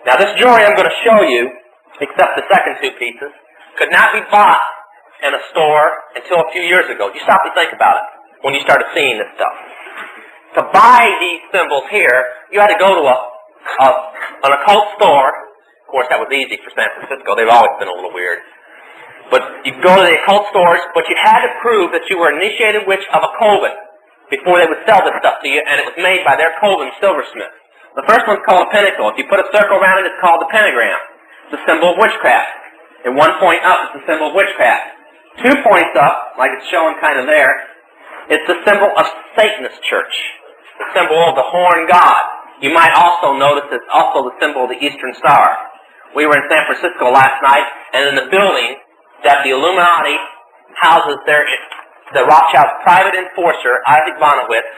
Now this jewelry I'm going to show you, except the second two pieces, could not be bought in a store until a few years ago. You stop and think about it when you started seeing this stuff. To buy these symbols here, you had to go to an occult store. Of course, that was easy for San Francisco. They've always been a little weird. But you go to the occult stores, but you had to prove that you were an initiated witch of a coven before they would sell this stuff to you, and it was made by their coven silversmith. The first one's called a pentacle. If you put a circle around it, it's called the pentagram. It's a symbol of witchcraft. And 1 point up is the symbol of witchcraft. 2 points up, like it's showing kind of there, it's the symbol of Satanist church, the symbol of the horn god. You might also notice it's also the symbol of the Eastern Star. We were in San Francisco last night, and in the building that the Illuminati houses the Rothschild's private enforcer, Isaac Bonowitz.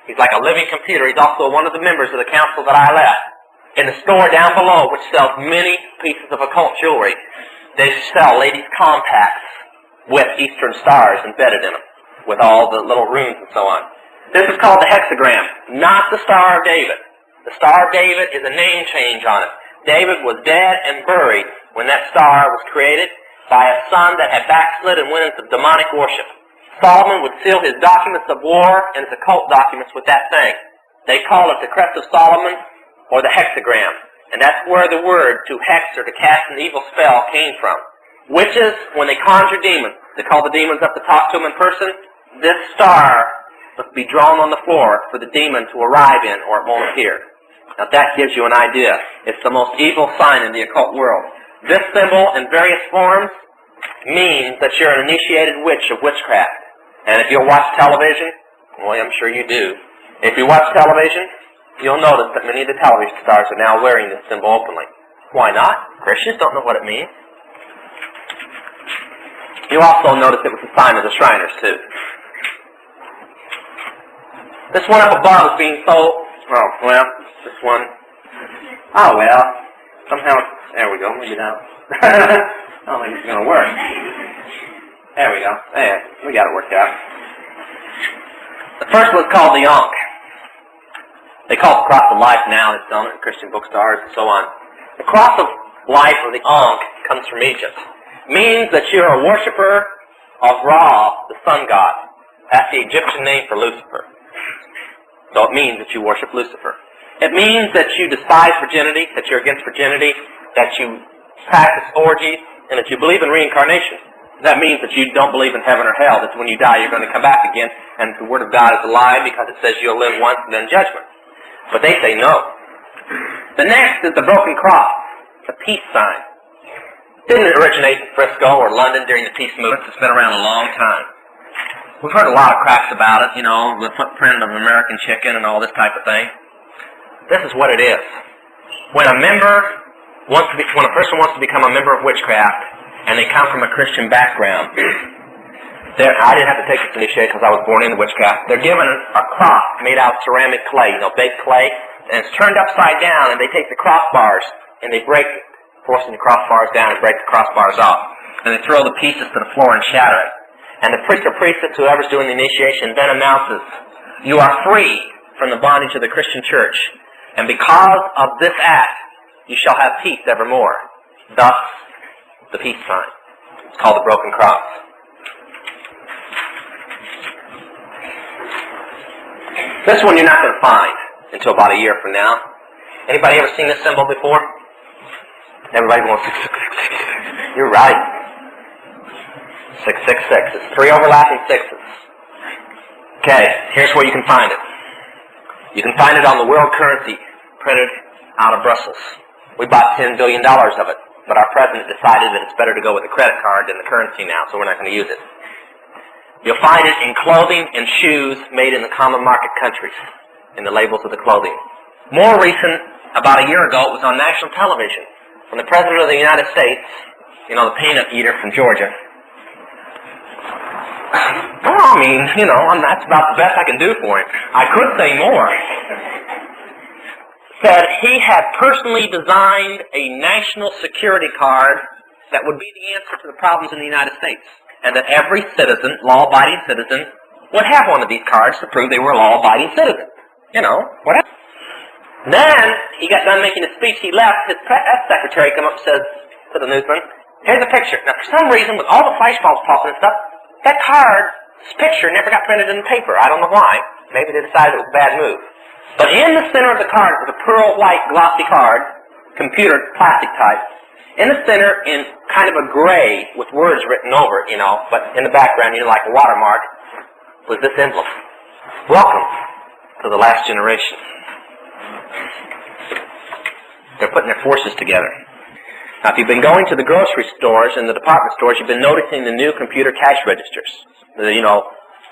He's like a living computer. He's also one of the members of the council that I led. In the store down below, which sells many pieces of occult jewelry, they sell ladies' compacts with Eastern stars embedded in them, with all the little runes and so on. This is called the hexagram, not the Star of David. The Star of David is a name change on it. David was dead and buried when that star was created by a son that had backslid and went into demonic worship. Solomon would seal his documents of war and his occult documents with that thing. They call it the Crest of Solomon or the hexagram. And that's where the word to hex or to cast an evil spell came from. Witches, when they conjure demons, they call the demons up to talk to them in person. This star must be drawn on the floor for the demon to arrive in, or it won't appear. Now that gives you an idea. It's the most evil sign in the occult world. This symbol, in various forms, means that you're an initiated witch of witchcraft. And if you'll watch television, well, I'm sure you do. If you watch television, you'll notice that many of the television stars are now wearing this symbol openly. Why not? Christians don't know what it means. You also notice it was a sign of the Shriners, too. This one up above is being sold. Oh, well, this one. Oh, well. Somehow, there we go. Maybe that. I don't think it's going to work. There we go. There, we got it worked out. The first one's called the Ankh. They call it the Cross of Life now. It's selling it in Christian bookstores and so on. The Cross of Life, or the Ankh, comes from Egypt. It means that you're a worshiper of Ra, the sun god. That's the Egyptian name for Lucifer. So it means that you worship Lucifer. It means that you despise virginity, that you're against virginity, that you practice orgies, and that you believe in reincarnation. That means that you don't believe in heaven or hell, that when you die you're going to come back again, and the Word of God is a lie because it says you'll live once and then judgment. But they say no. The next is the broken cross, the peace sign. It didn't originate in Frisco or London during the peace movement. It's been around a long time. We've heard a lot of cracks about it, you know, the footprint of American chicken and all this type of thing. This is what it is. When a person wants to become a member of witchcraft, and they come from a Christian background, I didn't have to take this initiation because I was born into witchcraft. They're given a cross made out of ceramic clay, baked clay, and it's turned upside down, and they take the crossbars and they break it, forcing the crossbars down and break the crossbars off. And they throw the pieces to the floor and shatter it. And the priest or priestess, whoever's doing the initiation, then announces, "You are free from the bondage of the Christian church, and because of this act, you shall have peace evermore." Thus, the peace sign. It's called the broken cross. This one you're not going to find until about a year from now. Anybody ever seen this symbol before? Everybody going, 666. You're right. 666. It's 3 overlapping sixes. Okay, here's where you can find it. You can find it on the world currency printed out of Brussels. We bought $10 billion of it, but our president decided that it's better to go with a credit card than the currency now, so we're not going to use it. You'll find it in clothing and shoes made in the common market countries, in the labels of the clothing. More recent, about a year ago, it was on national television, when the President of the United States, the peanut eater from Georgia, that's about the best I can do for him. I could say more. Said he had personally designed a national security card that would be the answer to the problems in the United States. And that every citizen, law-abiding citizen, would have one of these cards to prove they were a law-abiding citizen. Whatever. Then he got done making his speech. He left. His press secretary come up and says to the newsman, "Here's a picture." Now, for some reason, with all the flash bulbs popping and stuff, that card's picture never got printed in the paper. I don't know why. Maybe they decided it was a bad move. But in the center of the card was a pearl white glossy card, computer plastic type. In the center, in kind of a gray with words written over it, but in the background, like a watermark, was this emblem. Welcome to the last generation. They're putting their forces together. Now, if you've been going to the grocery stores and the department stores, you've been noticing the new computer cash registers.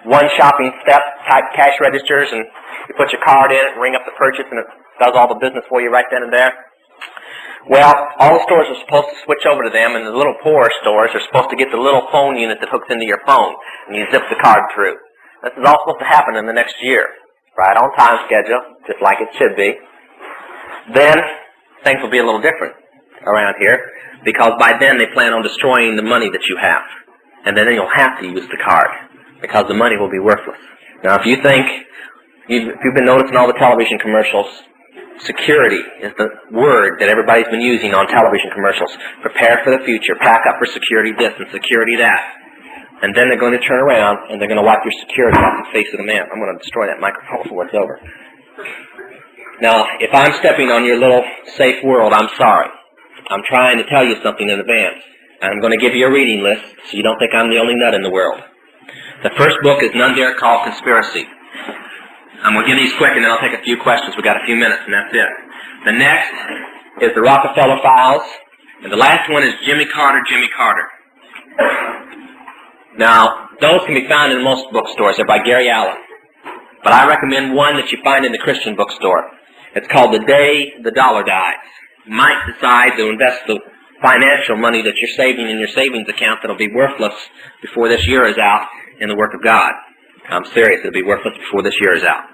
One shopping step type cash registers, and you put your card in it, ring up the purchase, and it does all the business for you right then and there. Well, all the stores are supposed to switch over to them, and the little poorer stores are supposed to get the little phone unit that hooks into your phone, and you zip the card through. This is all supposed to happen in the next year, right on time schedule, just like it should be. Then, things will be a little different around here, because by then they plan on destroying the money that you have. And then you'll have to use the card, because the money will be worthless. Now, if you've been noticing all the television commercials, security is the word that everybody's been using on television commercials. Prepare for the future, pack up for security this and security that. And then they're going to turn around and they're going to wipe your security off the face of the man. I'm going to destroy that microphone before it's over. Now, if I'm stepping on your little safe world, I'm sorry. I'm trying to tell you something in advance. And I'm going to give you a reading list so you don't think I'm the only nut in the world. The first book is None Dare Call Conspiracy. I'm going to give these quick and then I'll take a few questions. We've got a few minutes and that's it. The next is the Rockefeller Files. And the last one is Jimmy Carter, Jimmy Carter. Now, those can be found in most bookstores. They're by Gary Allen. But I recommend one that you find in the Christian bookstore. It's called The Day the Dollar Dies. You might decide to invest the financial money that you're saving in your savings account that'll be worthless before this year is out in the work of God. I'm serious, it'll be worthless before this year is out.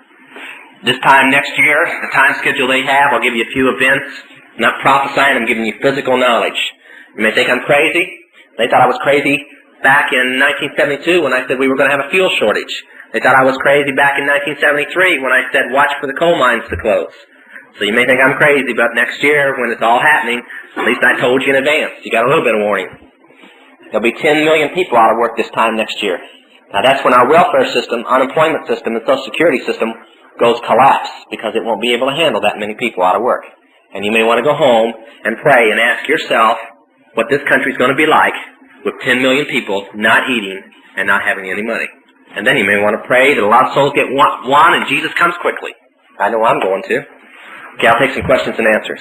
This time next year, the time schedule they have, I'll give you a few events. I'm not prophesying, I'm giving you physical knowledge. You may think I'm crazy. They thought I was crazy back in 1972 when I said we were going to have a fuel shortage. They thought I was crazy back in 1973 when I said watch for the coal mines to close. So you may think I'm crazy, but next year when it's all happening, at least I told you in advance. You got a little bit of warning. There'll be 10 million people out of work this time next year. Now that's when our welfare system, unemployment system, and social security system goes collapse because it won't be able to handle that many people out of work. And you may want to go home and pray and ask yourself what this country's going to be like with 10 million people not eating and not having any money. And then you may want to pray that a lot of souls get won and Jesus comes quickly. I know I'm going to. Okay, I'll take some questions and answers.